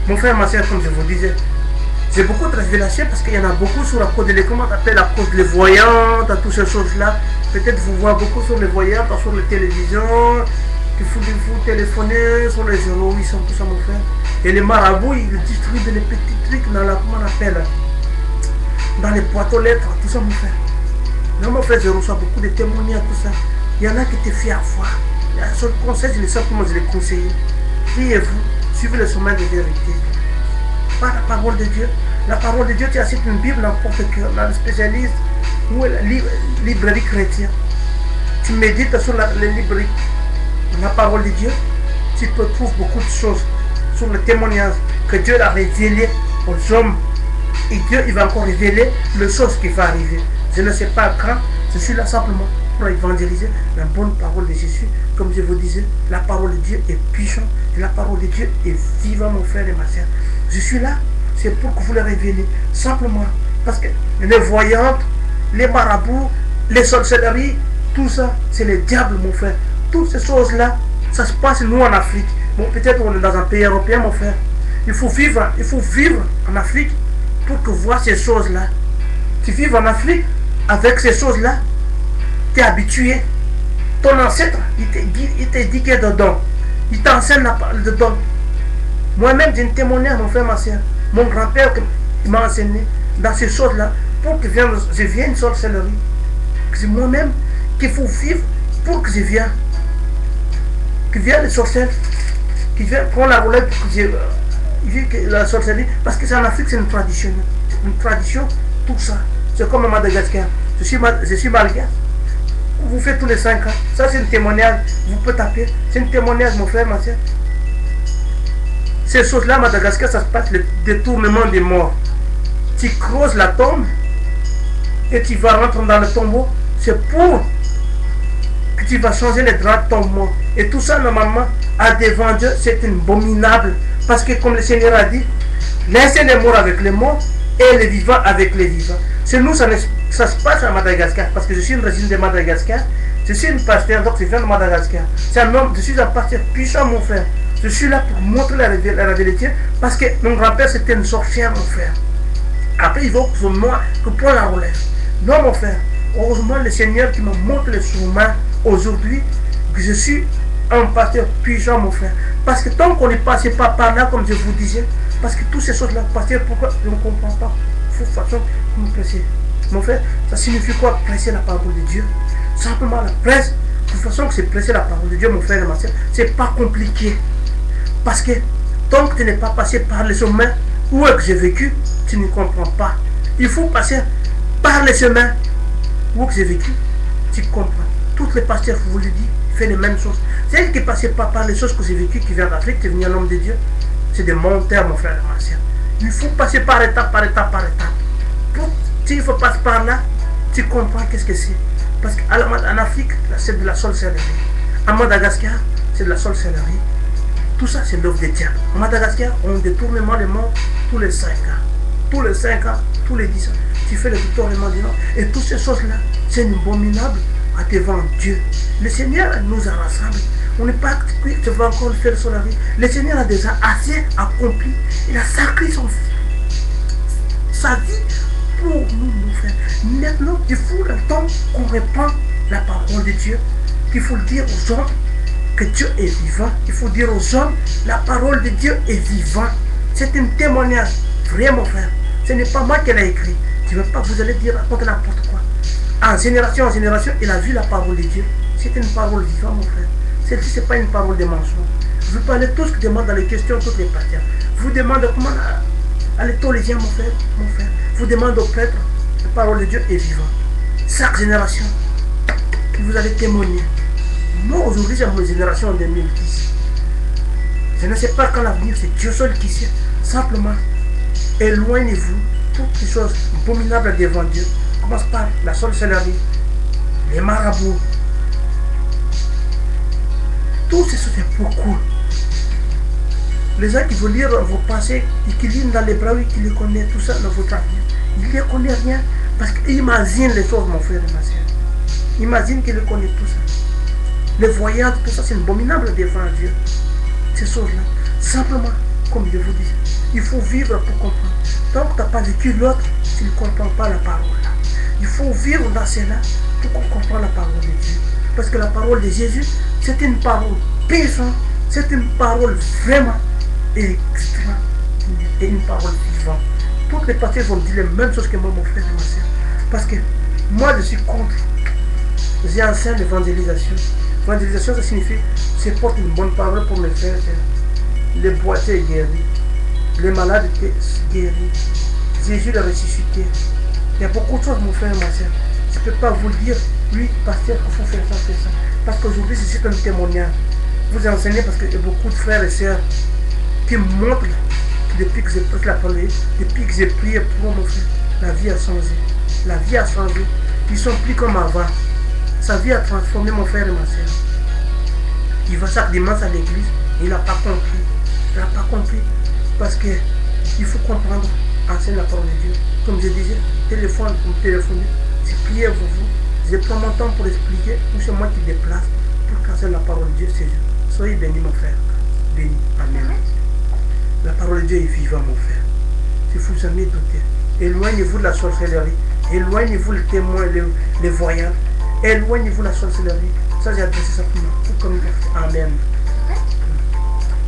Mon frère, ma soeur, comme je vous disais, j'ai beaucoup de révélations parce qu'il y en a beaucoup sur la cause de les, comment on appelle, la cause des voyantes, toutes ces choses-là. Peut-être vous voyez beaucoup sur les voyantes, sur les télévisions, qu'il faut vous téléphoner sur les journaux, ils sont tout ça, mon frère. Et les marabouts, ils distribuent les petits trucs dans la, comment on appelle, dans les boîtes aux lettres, tout ça, mon frère. Non, mon frère, je reçois beaucoup de témoignages, tout ça. Il y en a qui te font avoir. Il y a un seul conseil, je le sais comment je les conseille. Priez-vous, suivez le chemin de vérité. Par la parole de Dieu. La parole de Dieu, tu achètes une Bible n'importe quel, dans le spécialiste ou la librairie chrétienne. Tu médites sur les librairies. La parole de Dieu, tu peux trouver beaucoup de choses sur le témoignage que Dieu a révélé aux hommes. Et Dieu, il va encore révéler les choses qui vont arriver. Je ne sais pas quand, je suis là simplement pour évangéliser la bonne parole de Jésus. Comme je vous disais, la parole de Dieu est puissante et la parole de Dieu est vivante, mon frère et ma soeur. Je suis là, c'est pour que vous le révélez, simplement. Parce que les voyantes, les marabouts, les sorcelleries, tout ça, c'est le diable, mon frère. Toutes ces choses-là, ça se passe nous en Afrique. Bon, peut-être on est dans un pays européen, mon frère. Il faut vivre en Afrique pour que voir ces choses-là. Tu vis en Afrique avec ces choses-là, tu es habitué. Ton ancêtre, il t'est dit qu'il est dedans. Il t'enseigne la parole dedans. Moi-même, j'ai une témoignage, mon frère, ma soeur. Mon grand-père, il m'a enseigné dans ces choses-là pour que je vienne sorcellerie. C'est moi-même qu'il faut vivre pour que je vienne. Que vienne les sorcières, qui viennent prendre la relève pour que je vienne la sorcellerie. Parce que c'est en Afrique, c'est une tradition. Une tradition, tout ça. C'est comme à Madagascar. Je suis malgache. Vous faites tous les 5 ans. Ça, c'est un témoignage. Vous pouvez taper. C'est un témoignage, mon frère, ma soeur. Ces choses-là, à Madagascar, ça se passe le détournement des morts. Tu creuses la tombe et tu vas rentrer dans le tombeau. C'est pour que tu vas changer les draps de ton mort. Et tout ça, normalement, à devant Dieu, c'est abominable. Parce que, comme le Seigneur a dit, laissez les morts avec les morts et les vivants avec les vivants. Chez nous, ça se passe à Madagascar. Parce que je suis une résidente de Madagascar. Je suis une pasteur, donc je viens de Madagascar. C'est un homme, je suis un pasteur puissant, mon frère. Je suis là pour montrer la révélation. Parce que mon grand-père, c'était une sorcière, mon frère. Après, il va pour moi que prendre la relève. Non, mon frère. Heureusement, le Seigneur qui me montre le chemin aujourd'hui, que je suis un pasteur puissant, mon frère. Parce que tant qu'on n'est passé pas par là, comme je vous disais, parce que toutes ces choses-là, pasteur, pourquoi je ne comprends pas? Il faut façon comme prêcher. Mon frère, ça signifie quoi prêcher la parole de Dieu? Simplement la presse. De toute façon, que c'est prêcher la parole de Dieu, mon frère et ma soeur, c'est pas compliqué. Parce que tant que tu n'es pas passé par les chemins où est-ce que j'ai vécu, tu ne comprends pas. Il faut passer par les chemins où est-ce que j'ai vécu, tu comprends. Tous les pasteurs, je vous le dis, font les mêmes choses. C'est elle qui ne passait pas par les choses que j'ai vécues, qui vient d'Afrique, qui est venu un homme de Dieu. C'est des monteurs, mon frère et ma soeur. Il faut passer par étape, par étape, par étape. S'il faut passer par là, tu comprends qu'est-ce que c'est. Parce qu'en Afrique, c'est de la sorcellerie. À Madagascar, c'est de la sorcellerie. Tout ça, c'est l'œuvre des diables. À Madagascar, on détourne les morts tous les 5 ans. Tous les 5 ans, tous les 10 ans. Tu fais le détournement du Nord. Et toutes ces choses-là, c'est abominable à devant Dieu. Le Seigneur nous a rassemblés. On n'est pas que tu vas encore faire sur la vie. Le Seigneur a déjà assez accompli. Il a sacré sa vie pour nous, mon frère. Maintenant, il faut le temps qu'on répand la parole de Dieu. Il faut le dire aux hommes que Dieu est vivant. Il faut dire aux hommes, la parole de Dieu est vivante. C'est un témoignage, vrai, mon frère. Ce n'est pas moi qui l'ai écrit. Tu ne veux pas, vous allez dire n'importe quoi. En génération, il a vu la parole de Dieu. C'est une parole vivante, mon frère. Celle-ci, ce n'est pas une parole de mensonge. Vous parlez tous qui demandent dans les questions, toutes les pasteurs. Vous demandez comment à l'étholésien, mon frère. Vous demandez aux prêtres, la parole de Dieu est vivante. Chaque génération, vous allez témoigner. Moi, aujourd'hui, j'ai ma génération en 2010. Je ne sais pas quand l'avenir, c'est Dieu seul qui sait. Simplement, éloignez-vous toutes les choses abominables devant Dieu. Commence par la sorcellerie, les marabouts. Tout ces choses, c'est beaucoup. Les gens qui veulent lire vos pensées et qui lisent dans les bras, qui les connaissent, tout ça dans votre avenir. Ils ne connaissent rien. Parce qu'ils imaginent les choses, mon frère et ma soeur. Imagine qu'ils connaissent tout ça. Les voyantes, tout ça, c'est abominable devant Dieu. Ces choses-là. Simplement, comme je vous dis. Il faut vivre pour comprendre. Tant que tu n'as pas vécu l'autre, tu ne comprends pas la parole. Il faut vivre dans cela pour qu'on comprenne la parole de Dieu. Parce que la parole de Jésus, c'est une parole puissante, c'est une parole vraiment extraordinaire et une parole vivante. Toutes les pasteurs vont dire les mêmes choses que moi, mon frère et ma soeur. Parce que moi, je suis contre. J'enseigne l'évangélisation. L'évangélisation, ça signifie c'est porter une bonne parole pour mes frères. Les boiteux guéris, les malades guéris, Jésus l'a ressuscité. Il y a beaucoup de choses, mon frère et ma soeur. Je ne peux pas vous dire, oui, pasteur, il faut faire ça, faire ça. Parce qu'aujourd'hui, c'est un témoignage. Vous enseignez parce qu'il y a beaucoup de frères et sœurs qui montrent que depuis que j'ai pris la parole, depuis que j'ai prié pour mon frère, la vie a changé. La vie a changé. Ils sont plus comme avant. Sa vie a transformé mon frère et ma soeur. Il va chaque dimanche à l'église. Il n'a pas compris. Il n'a pas compris. Parce qu'il faut comprendre, enseigner la parole de Dieu. Comme je disais, téléphone, vous me téléphonez. J'ai prié pour vous. Je prends mon temps pour expliquer. Ou c'est moi qui déplace pour casser la parole de Dieu. C'est Dieu. Soyez bénis, mon frère. Bénis. Amen. La parole de Dieu est vivante, mon frère. Si vous jamais douté. Éloignez-vous de la sorcellerie. Éloignez-vous les témoins, les voyants. Éloignez-vous de la sorcellerie. Ça, j'ai adressé ça pour nous. Amen.